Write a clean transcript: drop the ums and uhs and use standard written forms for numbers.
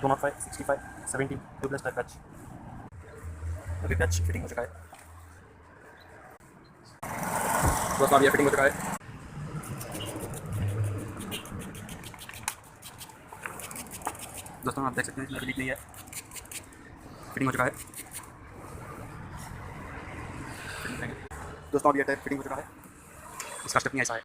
205, 65, 70, tubeless tyre clutch. अभी clutch fitting हो चुका है दोस्तों, अभी ये फिटिंग हो चुका है। दोस्तों आप देख सकते हैं इसमें लीक नहीं है, फिटिंग हो चुका है। दोस्तों अब ये टायर फिटिंग हो चुका है, इसका स्टेपनी ऐसा है।